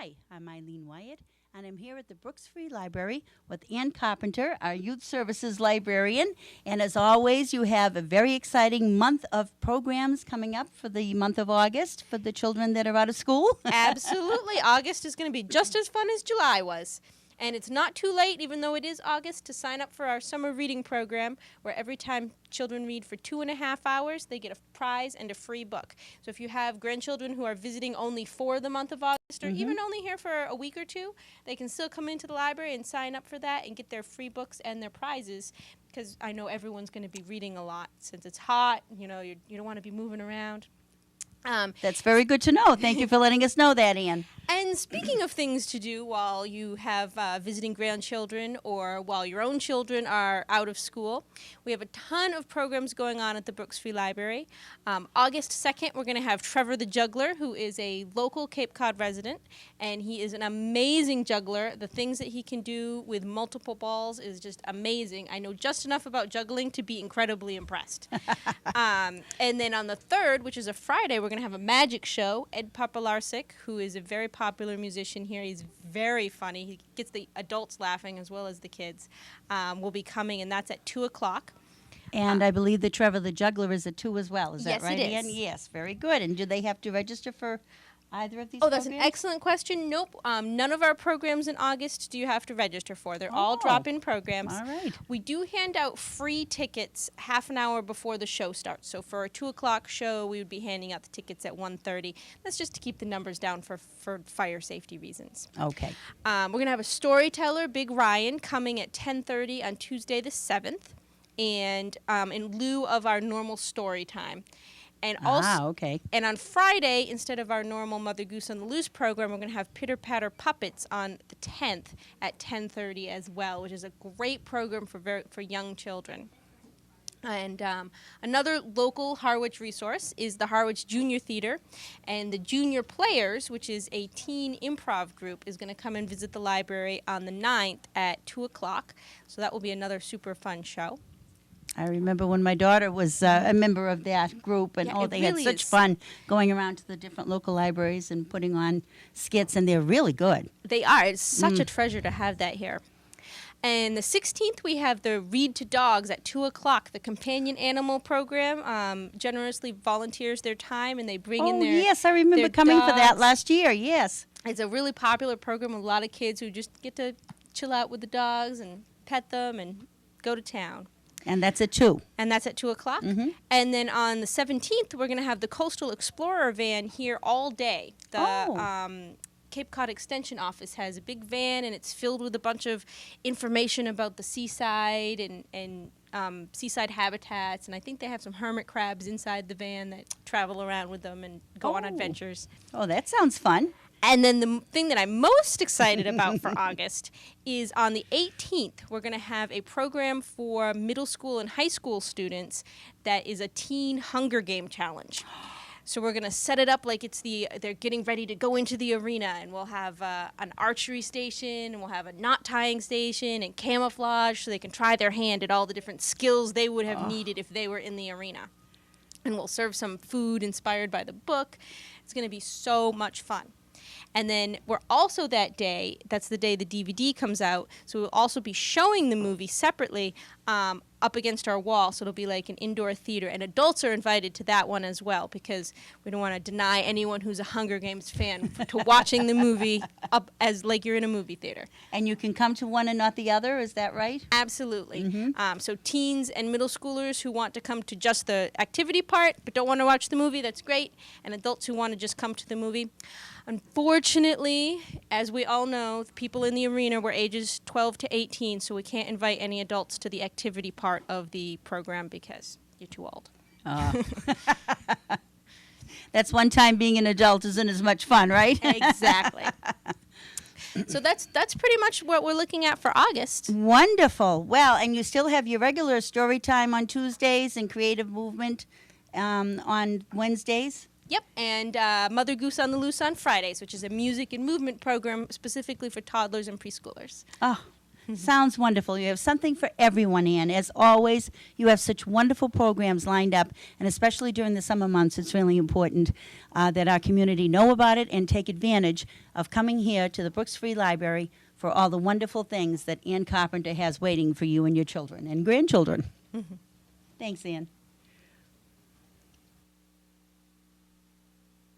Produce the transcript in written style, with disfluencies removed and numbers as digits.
Hi, I'm Eileen Wyatt, and I'm here at the Brooks Free Library with Ann Carpenter, our Youth Services Librarian. And as always, you have a very exciting month of programs coming up for the month of August for the children that are out of school. Absolutely. August is going to be just as fun as July was. And it's not too late, even though it is August, to sign up for our summer reading program, where every time children read for 2.5 hours, they get a prize and a free book. So if you have grandchildren who are visiting only for the month of August, or even only here for a week or two, they can still come into the library and sign up for that and get their free books and their prizes, because I know everyone's going to be reading a lot. Since it's hot, you don't want to be moving around. That's very good to know. Thank you for letting us know that, Ann. And speaking of things to do while you have visiting grandchildren or while your own children are out of school, we have a ton of programs going on at the Brooks Free Library. August 2nd, we're going to have Trevor the Juggler, who is a local Cape Cod resident, and he is an amazing juggler. The things that he can do with multiple balls is just amazing. I know just enough about juggling to be incredibly impressed. And then on the 3rd, which is a Friday, we're going to have a magic show. Ed Popolarsik, who is a very popular musician here. He's very funny. He gets the adults laughing as well as the kids. Will be coming, and that's at 2 o'clock. And I believe that Trevor the Juggler is at 2 as well. Is that Yes, right, it Ann? is. Yes, very good. And do they have to register for either of these Oh, that's an programs? excellent question. Nope. None of our programs in August do you have to register for. They're all drop-in programs. All right. We do hand out free tickets half an hour before the show starts. So for a 2 o'clock show, we would be handing out the tickets at 1:30. That's just to keep the numbers down for fire safety reasons. Okay. We're going to have a storyteller, Big Ryan, coming at 10:30 on Tuesday the 7th, and in lieu of our normal story time. And also, okay. And on Friday, instead of our normal Mother Goose on the Loose program, we're going to have Pitter Patter Puppets on the 10th at 10:30 as well, which is a great program for young children. And another local Harwich resource is the Harwich Junior Theater. And the Junior Players, which is a teen improv group, is going to come and visit the library on the 9th at 2 o'clock. So that will be another super fun show. I remember when my daughter was a member of that group, and Yeah, they really had such is. fun going around to the different local libraries and putting on skits, and they're really good. They are. It's such a treasure to have that here. And the 16th, we have the Read to Dogs at 2 o'clock. The companion animal program generously volunteers their time, and they bring in their yes, I remember their coming for that dogs. last year, yes. It's a really popular program with a lot of kids who just get to chill out with the dogs and pet them and go to town. And that's at 2. And that's at 2 o'clock. And then on the 17th, we're going to have the Coastal Explorer van here all day. The Cape Cod Extension Office has a big van, and it's filled with a bunch of information about the seaside and seaside habitats. And I think they have some hermit crabs inside the van that travel around with them and go on adventures. Oh, that sounds fun. And then the thing that I'm most excited about for August is on the 18th, we're going to have a program for middle school and high school students that is a teen Hunger Game challenge. So we're going to set it up like they're getting ready to go into the arena, and we'll have an archery station, and we'll have a knot tying station and camouflage so they can try their hand at all the different skills they would have needed if they were in the arena. And we'll serve some food inspired by the book. It's going to be so much fun. And then we're also that's the day the DVD comes out, so we'll also be showing the movie separately up against our wall, so it'll be like an indoor theater. And adults are invited to that one as well, because we don't want to deny anyone who's a Hunger Games fan to watching the movie up as like you're in a movie theater. And you can come to one and not the other, is that right? Absolutely. So teens and middle schoolers who want to come to just the activity part but don't want to watch the movie, that's great. And adults who want to just come to the movie. Unfortunately, as we all know, people in the arena were ages 12 to 18, so we can't invite any adults to the activity part of the program because you're too old. That's one time being an adult isn't as much fun, right? Exactly. So that's pretty much what we're looking at for August. Wonderful. Well, and you still have your regular story time on Tuesdays and creative movement on Wednesdays? Yep, and Mother Goose on the Loose on Fridays, which is a music and movement program specifically for toddlers and preschoolers. Oh, Sounds wonderful. You have something for everyone, Ann. As always, you have such wonderful programs lined up, and especially during the summer months, it's really important that our community know about it and take advantage of coming here to the Brooks Free Library for all the wonderful things that Ann Carpenter has waiting for you and your children and grandchildren. Thanks, Ann.